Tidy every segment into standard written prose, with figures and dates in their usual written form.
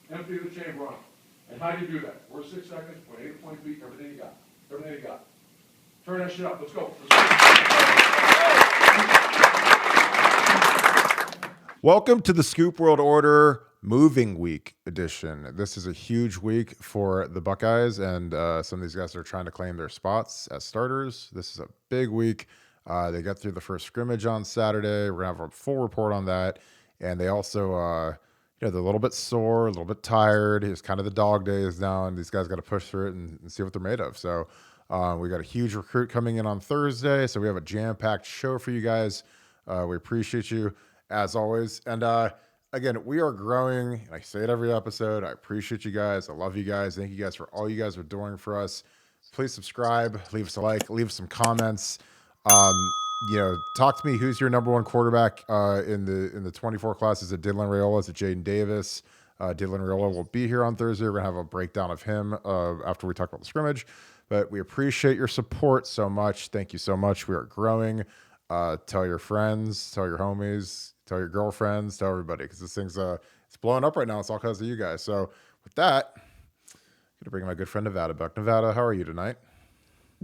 empty the chamber on them. And how do you do that? We're 6 seconds, point A to point B, everything you got. Everything you got. Turn that shit up. Let's go. Welcome to the Scoop World Order Moving Week edition. This is a huge week for the Buckeyes, and some of these guys are trying to claim their spots as starters. This is a big week. They got through the first scrimmage on Saturday. We're going to have a full report on that. And they also, they're a little bit sore, a little bit tired. It's kind of the dog days now, and these guys got to push through it and see what they're made of. So we got a huge recruit coming in on Thursday. So we have a jam-packed show for you guys. We appreciate you, as always. And again, we are growing. I say it every episode. I appreciate you guys. I love you guys. Thank you guys for all you guys are doing for us. Please subscribe, leave us a like, leave us some comments. Talk to me. Who's your number one quarterback in the 24 class? Is it Dylan Raiola? Is it Jaden Davis? Dylan Raiola will be here on Thursday. We're going to have a breakdown of him after we talk about the scrimmage. But we appreciate your support so much. Thank you so much. We are growing. Tell your friends, tell your homies, tell your girlfriends, tell everybody, because this thing's it's blowing up right now. It's all because of you guys. So with that, I'm going to bring my good friend Nevadabuck. Nevada, how are you tonight?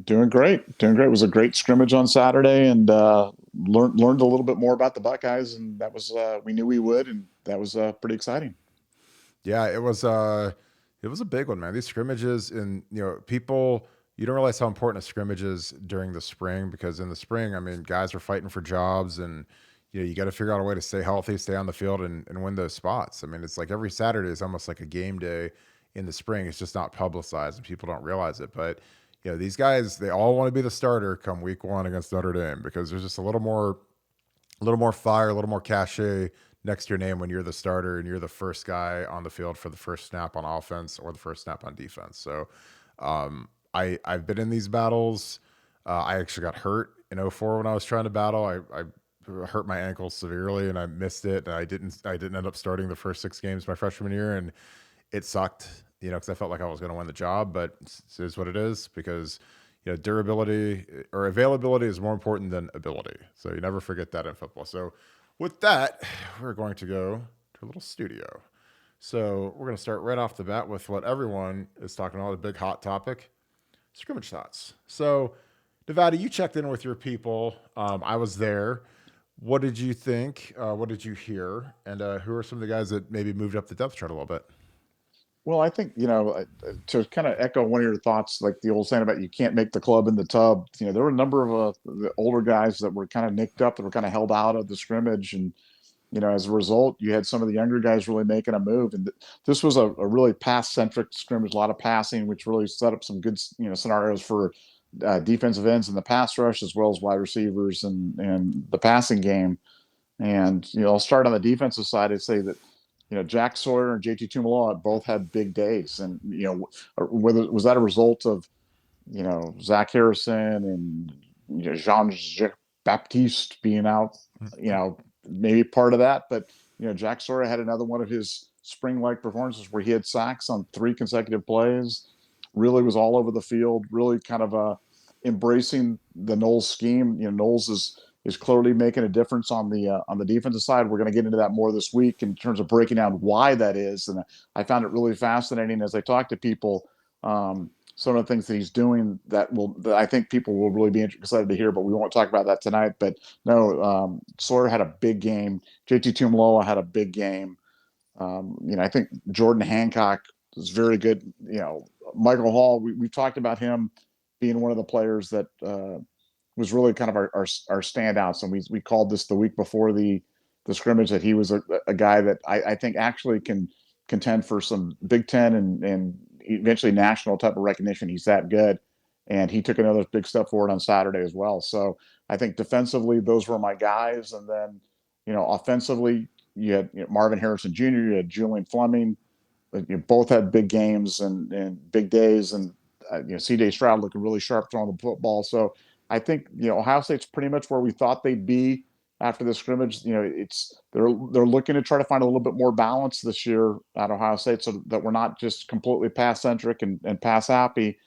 Doing great. It was a great scrimmage on Saturday, and learned a little bit more about the Buckeyes, and that was we knew we would, and that was pretty exciting. Yeah, it was a big one, man. These scrimmages, and people, you don't realize how important a scrimmage is during the spring, because in the spring, I mean, guys are fighting for jobs, and you got to figure out a way to stay healthy, stay on the field, and win those spots. I mean, it's like every Saturday is almost like a game day in the spring. It's just not publicized, and people don't realize it, but. These guys, they all want to be the starter come week 1 against Notre Dame, because there's just a little more fire, a little more cachet next to your name when you're the starter and you're the first guy on the field for the first snap on offense or the first snap on defense. So I've been in these battles. I actually got hurt in 2004 when I was trying to battle. I hurt my ankle severely and I missed it. And I didn't end up starting the first 6 games my freshman year, and it sucked. Because I felt like I was going to win the job, but it is what it is, because, durability or availability is more important than ability. So you never forget that in football. So with that, we're going to go to a little studio. So we're going to start right off the bat with what everyone is talking about, the big hot topic, scrimmage thoughts. So Nevada, you checked in with your people. I was there. What did you think? What did you hear? And who are some of the guys that maybe moved up the depth chart a little bit? Well, I think, to kind of echo one of your thoughts, like the old saying about you can't make the club in the tub, there were a number of the older guys that were kind of nicked up, that were kind of held out of the scrimmage. And, as a result, you had some of the younger guys really making a move. And this was a really pass-centric scrimmage, a lot of passing, which really set up some good, scenarios for defensive ends in the pass rush, as well as wide receivers and the passing game. And, I'll start on the defensive side. I'd say that, Jack Sawyer and JT Tumaloa both had big days. And, whether was that a result of, Zach Harrison and, Jean-Jacques Baptiste being out, maybe part of that. But, Jack Sawyer had another one of his spring-like performances where he had sacks on 3 consecutive plays, really was all over the field, really kind of embracing the Knowles scheme. Knowles is clearly making a difference on the defensive side. We're going to get into that more this week in terms of breaking down why that is. And I found it really fascinating as I talk to people. Some of the things that he's doing that I think people will really be excited to hear, but we won't talk about that tonight. But no, Sawyer had a big game. JT Tumaloa had a big game. I think Jordan Hancock is very good. Michael Hall, we've talked about him being one of the players that was really kind of our standouts. And we called this the week before the scrimmage, that he was a guy that I think actually can contend for some Big Ten and eventually national type of recognition. He's that good. And he took another big step forward on Saturday as well. So I think defensively, those were my guys. And then, offensively, you had Marvin Harrison Jr., you had Julian Fleming. Both had big games and big days. And, C.J. Stroud looking really sharp throwing the football. So I think, Ohio State's pretty much where we thought they'd be after the scrimmage. They're looking to try to find a little bit more balance this year at Ohio State, so that we're not just completely pass centric and pass happy.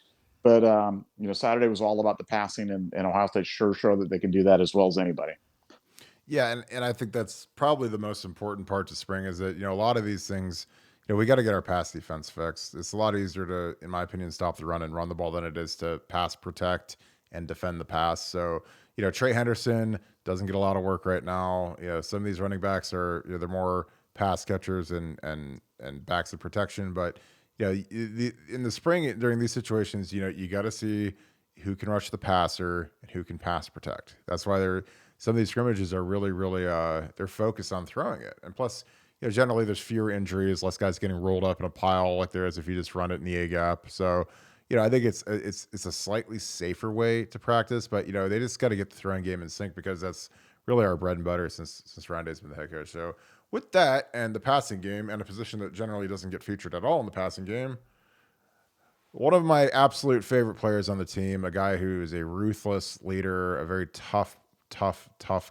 But Saturday was all about the passing, and Ohio State sure showed that they can do that as well as anybody. Yeah, and I think that's probably the most important part to spring, is that a lot of these things, we got to get our pass defense fixed. It's a lot easier to, in my opinion, stop the run and run the ball than it is to pass protect and defend the pass. So, Trey Henderson doesn't get a lot of work right now. Some of these running backs are, they're more pass catchers and backs of protection. But, in the spring during these situations, you got to see who can rush the passer and who can pass protect. That's why some of these scrimmages are really, really, they're focused on throwing it. And plus, generally there's fewer injuries, less guys getting rolled up in a pile like there is if you just run it in the A gap. So, I think it's a slightly safer way to practice, but they just got to get the throwing game in sync because that's really our bread and butter since Rondé's been the head coach. So with that and the passing game and a position that generally doesn't get featured at all in the passing game, one of my absolute favorite players on the team, a guy who is a ruthless leader, a very tough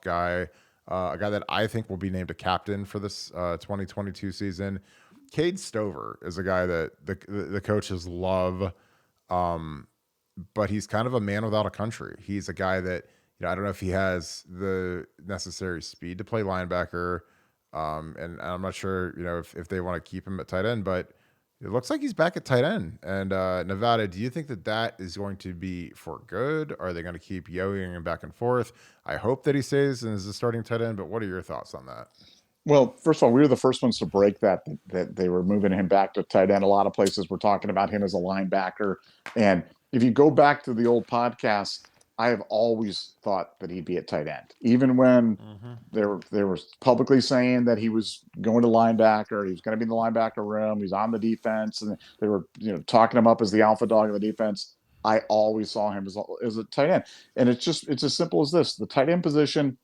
guy, a guy that I think will be named a captain for this 2022 season. Cade Stover is a guy that the coaches love, but he's kind of a man without a country. He's a guy that, I don't know if he has the necessary speed to play linebacker, and I'm not sure, if they want to keep him at tight end, but it looks like he's back at tight end. And Nevada, do you think that is going to be for good? Are they going to keep yo-yoing him back and forth? I hope that he stays and is the starting tight end, but what are your thoughts on that? Well, first of all, we were the first ones to break that they were moving him back to tight end. A lot of places were talking about him as a linebacker. And if you go back to the old podcast, I have always thought that he'd be at tight end, even when they were publicly saying that he was going to linebacker, he was going to be in the linebacker room, he's on the defense, and they were talking him up as the alpha dog of the defense. I always saw him as a tight end, and it's as simple as this: the tight end position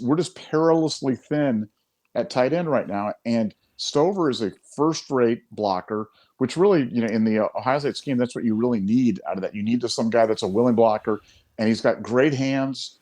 we're just perilously thin at tight end right now, and Stover is a first-rate blocker, which really, in the Ohio State scheme, that's what you really need out of that. You need some guy that's a willing blocker, and he's got great hands,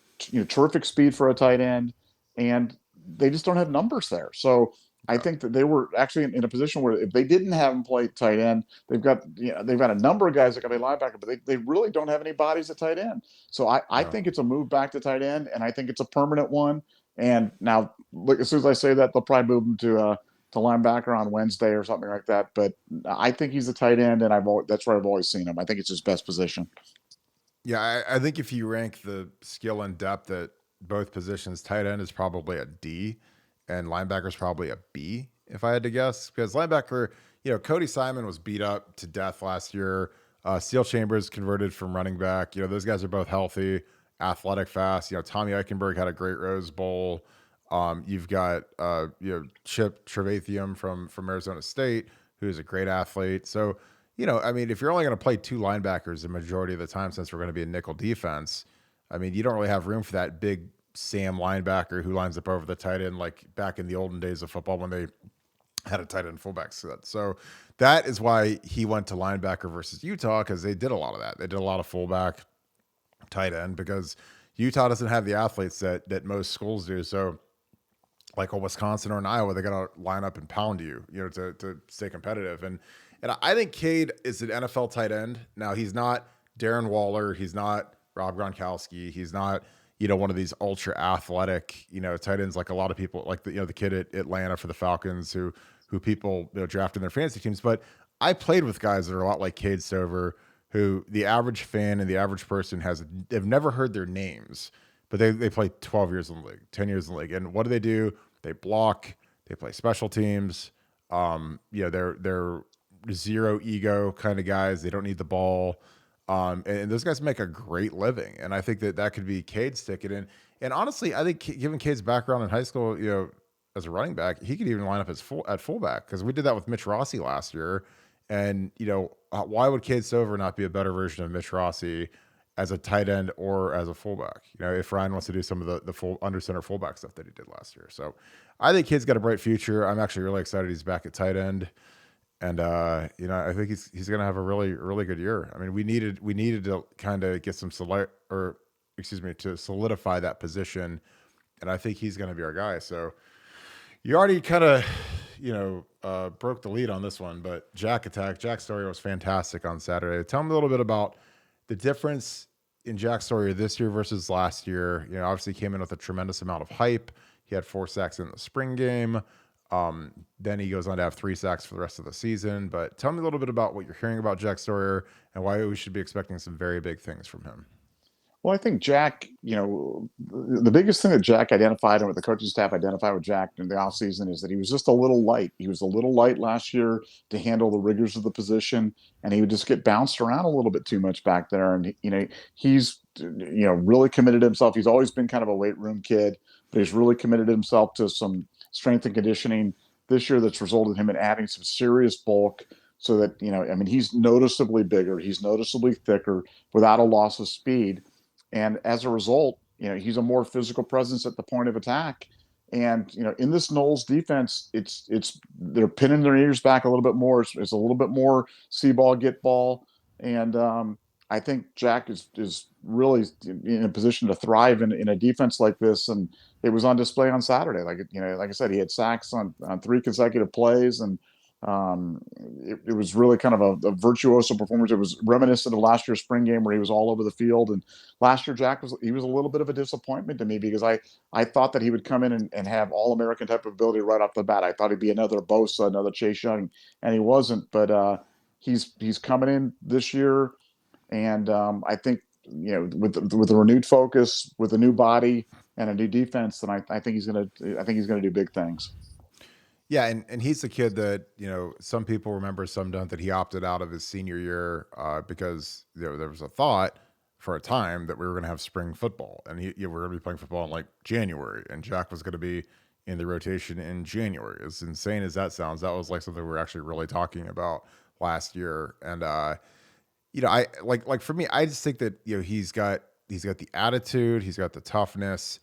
terrific speed for a tight end, and they just don't have numbers there. So I think that they were actually in a position where if they didn't have him play tight end, they've got a number of guys that can play linebacker, but they really don't have any bodies at tight end. So I No. think it's a move back to tight end, and I think it's a permanent one. And now, look, as soon as I say that, they'll probably move him to linebacker on Wednesday or something like that. But I think he's a tight end, and that's where I've always seen him. I think it's his best position. Yeah, I think if you rank the skill and depth at both positions, tight end is probably a D and linebacker is probably a B, if I had to guess. Because linebacker, Cody Simon was beat up to death last year. Steel Chambers converted from running back. Those guys are both healthy, athletic, fast. Tommy Eichenberg had a great Rose Bowl. You've got Chip Trevathium from Arizona State, who's a great athlete. So, if you're only going to play two linebackers the majority of the time, since we're going to be a nickel defense, you don't really have room for that big Sam linebacker who lines up over the tight end, like back in the olden days of football when they had a tight end fullback set. So that is why he went to linebacker versus Utah, because they did a lot of that. They did a lot of fullback tight end because Utah doesn't have the athletes that most schools do. So like a Wisconsin or an Iowa, they got to line up and pound you, to stay competitive. And I think Cade is an NFL tight end. Now, he's not Darren Waller. He's not Rob Gronkowski. He's not, one of these ultra athletic, tight ends like a lot of people, like the kid at Atlanta for the Falcons who people draft in their fantasy teams. But I played with guys that are a lot like Cade Stover, who the average fan and the average person have never heard their names, but they play 12 years in the league, 10 years in the league. And what do? They block, they play special teams. They're zero ego kind of guys. They don't need the ball. And those guys make a great living. And I think that could be Cade sticking in. And honestly, I think given Cade's background in high school, as a running back, he could even line up at fullback, because we did that with Mitch Rossi last year. And, why would Cade Stover not be a better version of Mitch Rossi as a tight end or as a fullback? If Ryan wants to do some of the full under center fullback stuff that he did last year. So I think Cade's got a bright future. I'm actually really excited he's back at tight end. And I think he's going to have a really, really good year. We needed to kind of get to solidify that position. And I think he's going to be our guy. So you already kind of, broke the lead on this one, but Jack Sawyer was fantastic on Saturday. Tell me a little bit about the difference in Jack Sawyer this year versus last year. Obviously came in with a tremendous amount of hype. He had 4 sacks in the spring game. Then he goes on to have 3 sacks for the rest of the season. But tell me a little bit about what you're hearing about Jack Sawyer and why we should be expecting some very big things from him. Well, I think Jack, the biggest thing that Jack identified and what the coaching staff identified with Jack in the offseason is that he was just a little light. He was a little light last year to handle the rigors of the position, and he would just get bounced around a little bit too much back there. And, he's, really committed himself. He's always been kind of a weight room kid, but he's really committed himself to some strength and conditioning this year that's resulted in him in adding some serious bulk so that, he's noticeably bigger, he's noticeably thicker without a loss of speed. And as a result, he's a more physical presence at the point of attack. And in this Knowles defense, it's they're pinning their ears back a little bit more. It's a little bit more see ball, get ball, and I think Jack is really in a position to thrive in a defense like this. And it was on display on Saturday. Like I said, he had sacks on 3 consecutive plays, and it was really kind of a virtuoso performance. It was reminiscent of last year's spring game where he was all over the field. And last year, Jack was a little bit of a disappointment to me because I thought that he would come in and have All-American type of ability right off the bat. I thought he'd be another Bosa, another Chase Young, and he wasn't. But he's coming in this year, and I think with a renewed focus, with a new body and a new defense, then I think he's gonna do big things. Yeah, and he's the kid that some people remember, some don't, that he opted out of his senior year because there was a thought for a time that we were going to have spring football, and we were going to be playing football in like January, and Jack was going to be in the rotation in January. As insane as that sounds, that was like something we were actually really talking about last year. And I like for me, I just think that he's got the attitude, he's got the toughness.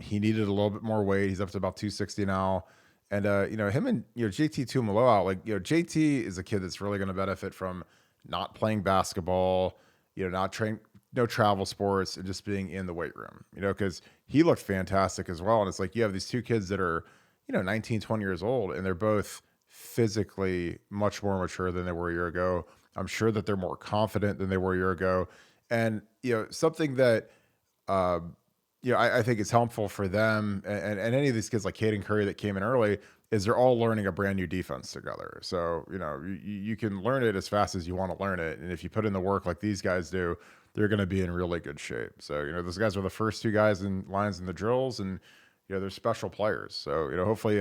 He needed a little bit more weight. He's up to about 260 now. And him and JT Tuimoloau, JT is a kid that's really going to benefit from not playing basketball, not train, no travel sports, and just being in the weight room, because he looked fantastic as well. And it's like you have these two kids that are 19, 20 years old, and they're both physically much more mature than they were a year ago. I'm sure that they're more confident than they were a year ago. And something that I think it's helpful for them and any of these kids like Caden Curry that came in early is they're all learning a brand new defense together. So, you can learn it as fast as you want to learn it. And if you put in the work like these guys do, they're going to be in really good shape. So, those guys are the first two guys in lines in the drills, and, they're special players. So, hopefully,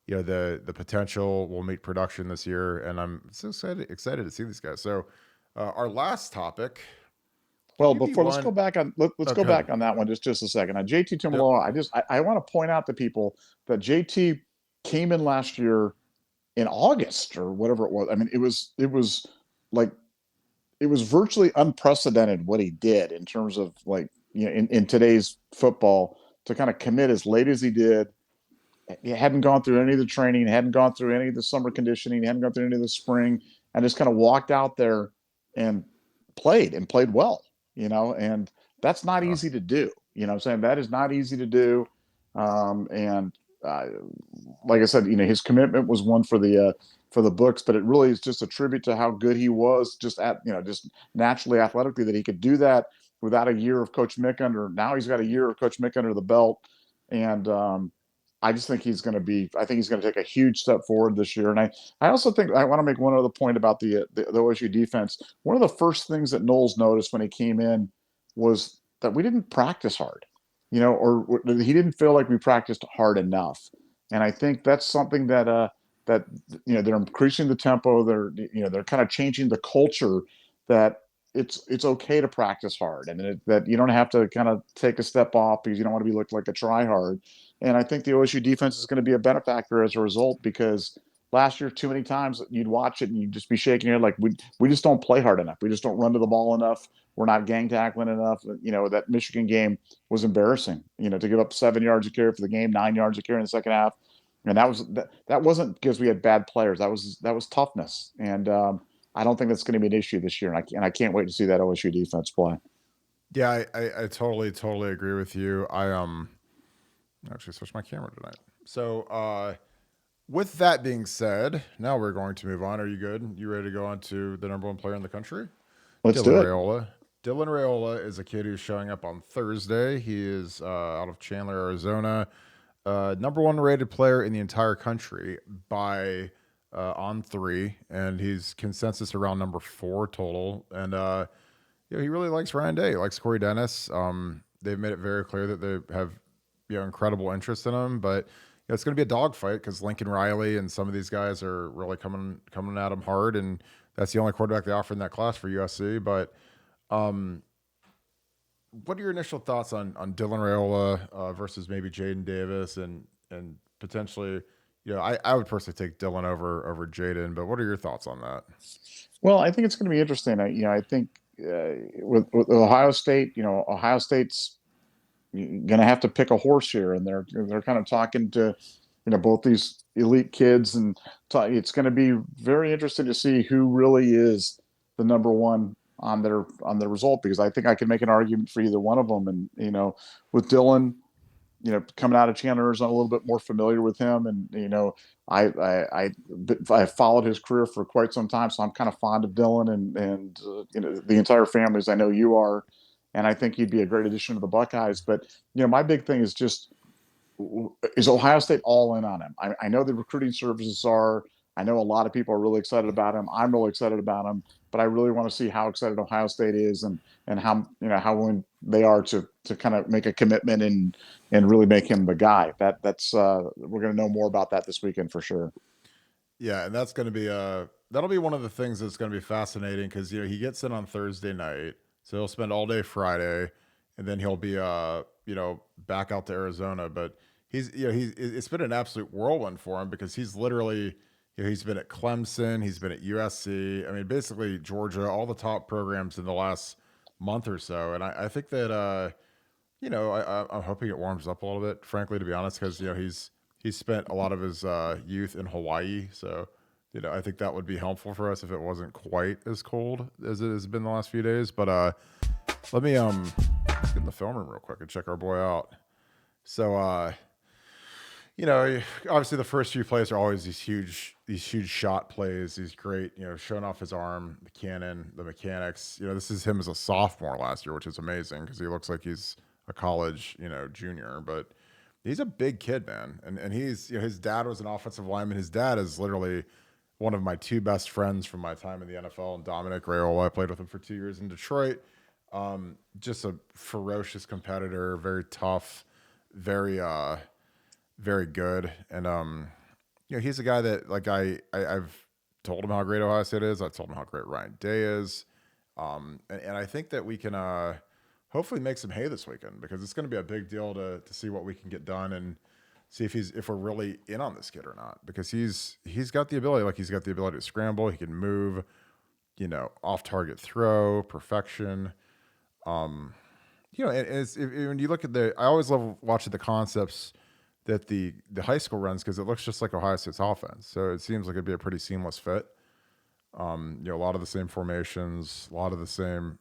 the potential will meet production this year. And I'm so excited to see these guys. So, our last topic. Well, let's go back on that one just a second. On JT Tuimoloau, yep. I want to point out to people that JT came in last year in August or whatever it was. I mean, it was virtually unprecedented what he did in terms of in today's football to kind of commit as late as he did. He hadn't gone through any of the training, hadn't gone through any of the summer conditioning, hadn't gone through any of the spring, and just kind of walked out there and played well. And that's not easy to do. I'm saying that is not easy to do. And like I said, his commitment was one for the books, but it really is just a tribute to how good he was just just naturally athletically that he could do that without a year of Coach Mick under. Now he's got a year of Coach Mick under the belt. And I just think he's going to take a huge step forward this year. And I also think I want to make one other point about the OSU defense. One of the first things that Knowles noticed when he came in was that we didn't practice hard, or he didn't feel like we practiced hard enough. And I think that's something that they're increasing the tempo. They're kind of changing the culture that it's okay to practice hard, and that you don't have to kind of take a step off because you don't want to be looked like a try hard. And I think the OSU defense is going to be a benefactor as a result, because last year, too many times you'd watch it and you'd just be shaking your head like, we just don't play hard enough. We just don't run to the ball enough. We're not gang tackling enough. That Michigan game was embarrassing, to give up 7 yards a carry for the game, 9 yards a carry in the second half. And that wasn't because we had bad players. That was toughness. And I don't think that's going to be an issue this year. And I can't wait to see that OSU defense play. Yeah, I totally agree with you. I actually switched my camera tonight. So with that being said, now we're going to move on. Are you good? You ready to go on to the number one player in the country? Let's do it. Raiola. Dylan Raiola is a kid who's showing up on Thursday. He is out of Chandler, Arizona. Number one rated player in the entire country by on three, and he's consensus around number four total. And he really likes Ryan Day. He likes Corey Dennis. They've made it very clear that they have incredible interest in him, but it's going to be a dogfight because Lincoln Riley and some of these guys are really coming at him hard, and that's the only quarterback they offer in that class for USC. But um, what are your initial thoughts on Dylan Raiola versus maybe Jaden Davis and potentially, I would personally take Dylan over Jaden, but what are your thoughts on that? Well, I think it's going to be interesting. I think with Ohio State, Ohio State's going to have to pick a horse here, and they're kind of talking to both these elite kids, and it's going to be very interesting to see who really is the number one on their result, because I think I can make an argument for either one of them. And with Dylan, coming out of Chandler, Arizona, a little bit more familiar with him, and I followed his career for quite some time, so I'm kind of fond of Dylan, and the entire family, as I know you are, and I think he'd be a great addition to the Buckeyes. But my big thing is just, is Ohio State all in on him? I know the recruiting services are. I know a lot of people are really excited about him. I'm really excited about him, but I really want to see how excited Ohio State is, and how willing they are to kind of make a commitment and really make him the guy. That's we're going to know more about that this weekend for sure. Yeah, and that's going to be that'll be one of the things that's going to be fascinating because he gets in on Thursday night, so he'll spend all day Friday, and then he'll be back out to Arizona. But it's been an absolute whirlwind for him because he's literally he's been at Clemson, he's been at USC. I mean, basically Georgia, all the top programs in the last month or so, and I think that I'm hoping it warms up a little bit, frankly, to be honest, because he's spent a lot of his youth in Hawaii, so I think that would be helpful for us if it wasn't quite as cold as it has been the last few days. But let me get in the film room real quick and check our boy out. So obviously the first few plays are always these huge shot plays, these great, showing off his arm, the cannon, the mechanics. This is him as a sophomore last year, which is amazing because he looks like he's a college, junior, but he's a big kid, man. And he's, his dad was an offensive lineman. His dad is literally one of my two best friends from my time in the NFL, and Dominic Raiola. I played with him for 2 years in Detroit. Just a ferocious competitor, very tough, very, very good. And, he's a guy that I've told him how great Ohio State is. I told him how great Ryan Day is. And I think that we can, hopefully make some hay this weekend because it's going to be a big deal to see what we can get done and see if we're really in on this kid or not, because he's got the ability, he's got the ability to scramble. He can move, off target throw, perfection. When you look at I always love watching the concepts that the high school runs because it looks just like Ohio State's offense. So it seems like it'd be a pretty seamless fit. A lot of the same formations, a lot of the same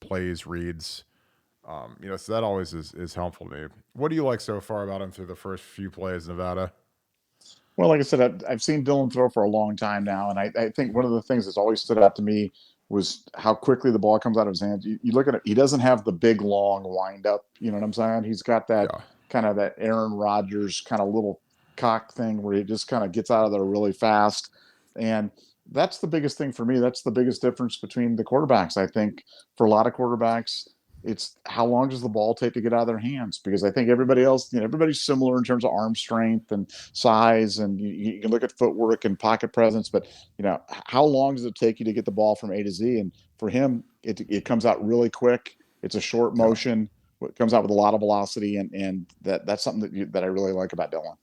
plays, reads. So that always is helpful to me. What do you like so far about him through the first few plays in Nevada? Well, like I said, I've seen Dylan throw for a long time now, and I think one of the things that's always stood out to me was how quickly the ball comes out of his hands. You look at it; he doesn't have the big, long wind up. You know what I'm saying? He's got that Yeah. kind of that Aaron Rodgers kind of little cock thing where he just kind of gets out of there really fast, and that's the biggest thing for me. That's the biggest difference between the quarterbacks. I think for a lot of quarterbacks, it's how long does the ball take to get out of their hands? Because I think everybody else, everybody's similar in terms of arm strength and size, and you can look at footwork and pocket presence, but how long does it take you to get the ball from A to Z? And for him, it comes out really quick. It's a short Yeah. motion. It comes out with a lot of velocity, and that's something that I really like about Dylan.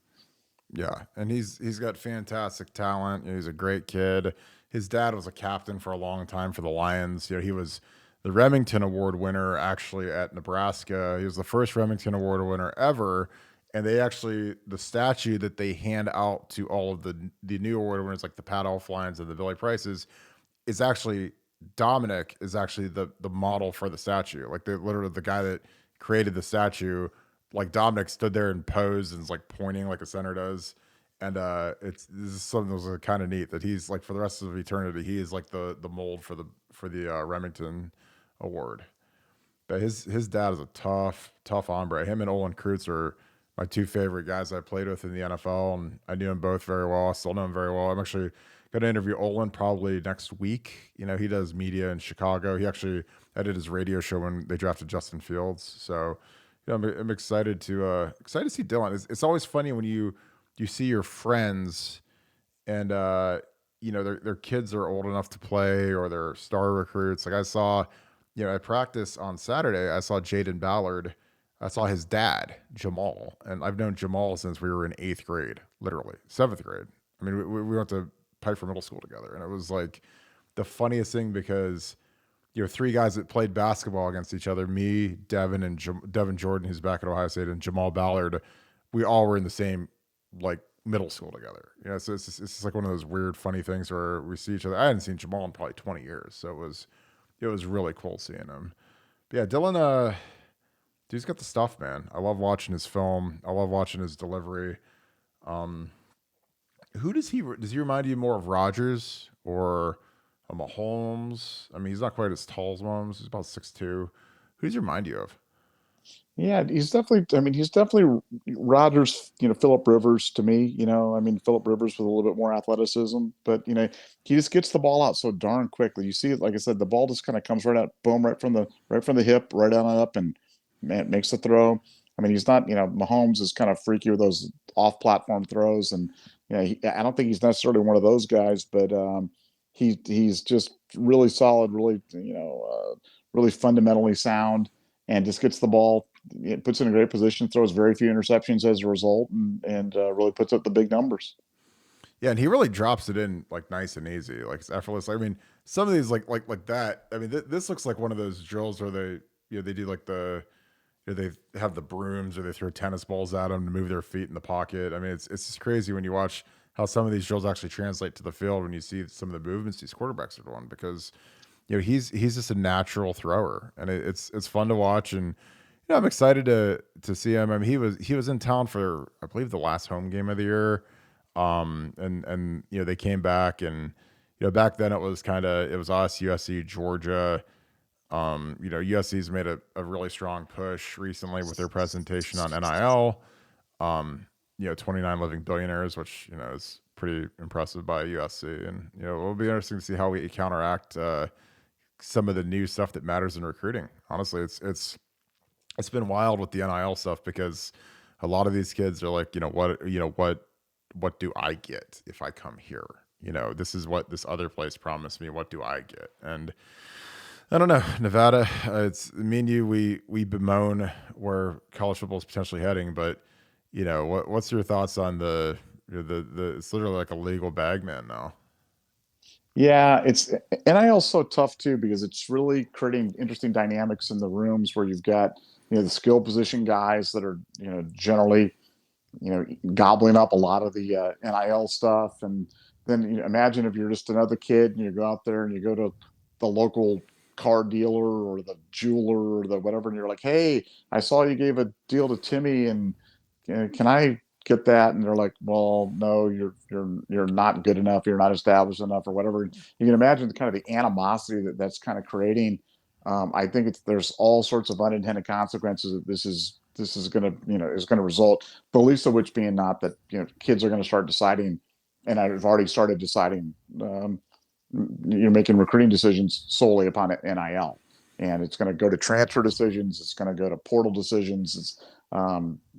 Yeah, and he's got fantastic talent. He's a great kid. His dad was a captain for a long time for the Lions. He was the Remington Award winner actually at Nebraska. He was the first Remington Award winner ever. And the statue that they hand out to all of the new award winners, like the Pat Elflines and the Billy Prices, is actually Dominic is actually the model for the statue. Like literally the guy that created the statue, like Dominic stood there and posed and is like pointing like a center does. And this is something that was kind of neat that he's like for the rest of eternity, he is like the mold for the Remington Award. But his dad is a tough hombre. Him and Olin Kreutz are my two favorite guys I played with in the NFL, and I knew them both very well. I still know them very well. I'm actually going to interview Olin probably next week. You know, he does media in Chicago. I did his radio show when they drafted Justin Fields. So, I'm excited to see Dylan. It's always funny when you see your friends and their kids are old enough to play or they're star recruits. Like I saw, at practice on Saturday, I saw Jaden Ballard. I saw his dad, Jamal, and I've known Jamal since we were in 8th grade, literally 7th grade. I mean, we went to Piper Middle School together, and it was like the funniest thing because three guys that played basketball against each other, me, Devin, and Devin Jordan, who's back at Ohio State, and Jamal Ballard, we all were in the same like middle school together. So it's just like one of those weird, funny things where we see each other. I hadn't seen Jamal in probably 20 years, so it was really cool seeing him. But yeah, Dylan, dude's got the stuff, man. I love watching his film. I love watching his delivery. Um, who does he remind you more of, Rodgers or a Mahomes? I mean, he's not quite as tall as Mahomes. He's about 6'2". Who does he remind you of? Yeah, he's definitely. I mean, he's definitely Rodgers. Philip Rivers to me. I mean, Philip Rivers with a little bit more athleticism, but he just gets the ball out so darn quickly. You see it, like I said, the ball just kind of comes right out, boom, right from the hip, right on up, and man makes the throw. I mean, he's not. Mahomes is kind of freaky with those off-platform throws, and I don't think he's necessarily one of those guys, but he's just really solid, really really fundamentally sound, and just gets the ball, it puts in a great position, throws very few interceptions as a result, and really puts up the big numbers. Yeah, and he really drops it in like nice and easy, like it's effortless. I mean, some of these like that. I mean, this looks like one of those drills where they do like they have the brooms or they throw tennis balls at them to move their feet in the pocket. I mean, it's just crazy when you watch how some of these drills actually translate to the field when you see some of the movements these quarterbacks are doing because he's just a natural thrower and it's fun to watch and I'm excited to see him. I mean, he was in town for I believe the last home game of the year, and they came back and back then it was us, USC, Georgia. USC's made a really strong push recently with their presentation on NIL. 29 living billionaires, which is pretty impressive by USC, and it'll be interesting to see how we counteract some of the new stuff that matters in recruiting. Honestly, it's been wild with the NIL stuff because a lot of these kids are like, what do I get if I come here? This is what this other place promised me. What do I get? And I don't know, Nevada. It's me and you. We bemoan where college football is potentially heading, but what's your thoughts on the it's literally like a legal bag man now. Yeah, it's NIL so tough too because it's really creating interesting dynamics in the rooms where you've got the skill position guys that are generally gobbling up a lot of the NIL stuff, and then imagine if you're just another kid and you go out there and you go to the local car dealer or the jeweler or the whatever, and you're like, "Hey, I saw you gave a deal to Timmy, and can I get that?" And they're like, "Well, no, you're not good enough. You're not established enough, or whatever." You can imagine the kind of the animosity that's kind of creating. I think there's all sorts of unintended consequences that this is going to is going to result. The least of which being not that kids are going to start deciding, and I've already started deciding. You're making recruiting decisions solely upon NIL, and it's going to go to transfer decisions. It's going to go to portal decisions.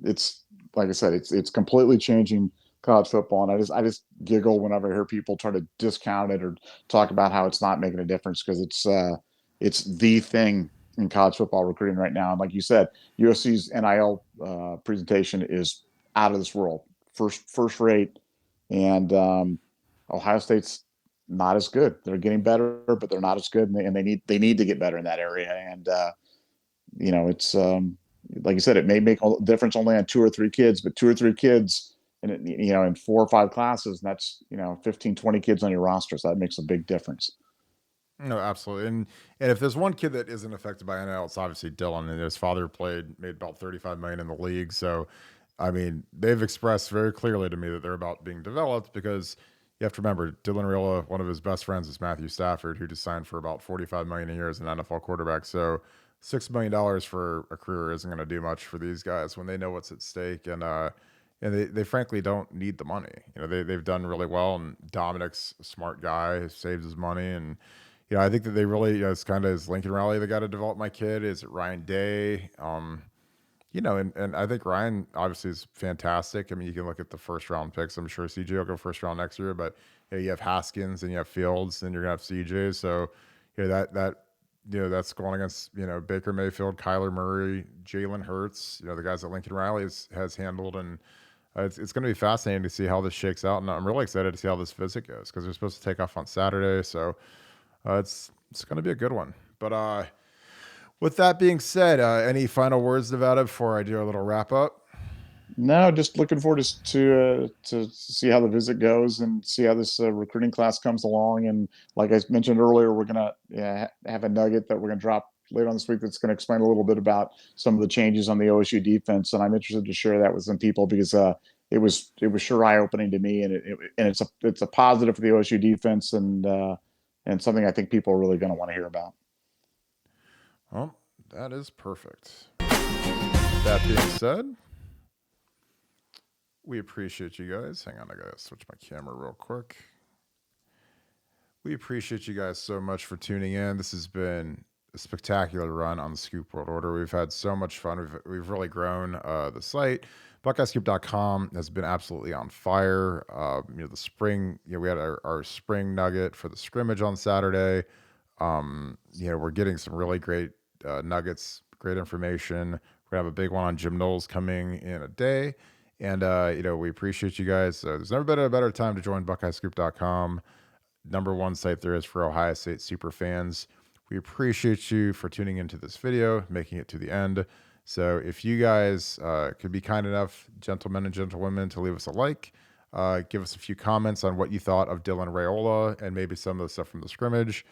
It's like I said, it's completely changing college football, and I just giggle whenever I hear people try to discount it or talk about how it's not making a difference because it's the thing in college football recruiting right now. And like you said, USC's NIL presentation is out of this world, first rate, and Ohio State's not as good. They're getting better, but they're not as good, and they need to get better in that area. And it's like you said, it may make a difference only on 2 or 3 kids, but 2 or 3 kids in 4 or 5 classes, and that's 15, 20 kids on your roster. So that makes a big difference. No, absolutely. And if there's one kid that isn't affected by NIL, it's obviously Dylan. And his father made about 35 million in the league. So, I mean, they've expressed very clearly to me that they're about being developed because you have to remember Dylan Raiola, one of his best friends is Matthew Stafford, who just signed for about 45 million a year as an NFL quarterback. So $6 million for a career isn't going to do much for these guys when they know what's at stake, and they frankly don't need the money. They've done really well, and Dominic's a smart guy, saves his money, and I think that they really, it's kind of his Lincoln Riley. They got to develop my kid. Is it Ryan Day? And I think Ryan obviously is fantastic. I mean, you can look at the first round picks. I'm sure CJ will go first round next year, but you have Haskins and you have Fields, and you're gonna have CJ. So that's going against Baker Mayfield, Kyler Murray, Jalen Hurts. The guys that Lincoln Riley has handled, and it's going to be fascinating to see how this shakes out. And I'm really excited to see how this visit goes because they're supposed to take off on Saturday. So it's going to be a good one. But with that being said, any final words, Nevada, before I do a little wrap up? No, just looking forward to see how the visit goes and see how this recruiting class comes along. And like I mentioned earlier, we're gonna have a nugget that we're gonna drop later on this week that's going to explain a little bit about some of the changes on the OSU defense. And I'm interested to share that with some people because it was sure eye opening to me, and it's a positive for the OSU defense, and something I think people are really going to want to hear about. Well, that is perfect. That being said, we appreciate you guys. Hang on, I gotta switch my camera real quick. We appreciate you guys so much for tuning in. This has been a spectacular run on the Scoop World Order. We've had so much fun. We've really grown the site. BuckeyeScoop.com has been absolutely on fire. The spring, we had our spring nugget for the scrimmage on Saturday. We're getting some really great nuggets, great information. We're gonna have a big one on Jim Knowles coming in a day. And, we appreciate you guys. There's never been a better time to join BuckeyeScoop.com. #1 site there is for Ohio State super fans. We appreciate you for tuning into this video, making it to the end. So if you guys could be kind enough, gentlemen and gentlewomen, to leave us a like, give us a few comments on what you thought of Dylan Raiola and maybe some of the stuff from the scrimmage,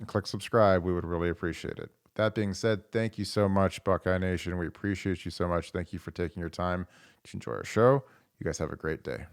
click subscribe. We would really appreciate it. That being said, thank you so much, Buckeye Nation. We appreciate you so much. Thank you for taking your time to enjoy our show. You guys have a great day.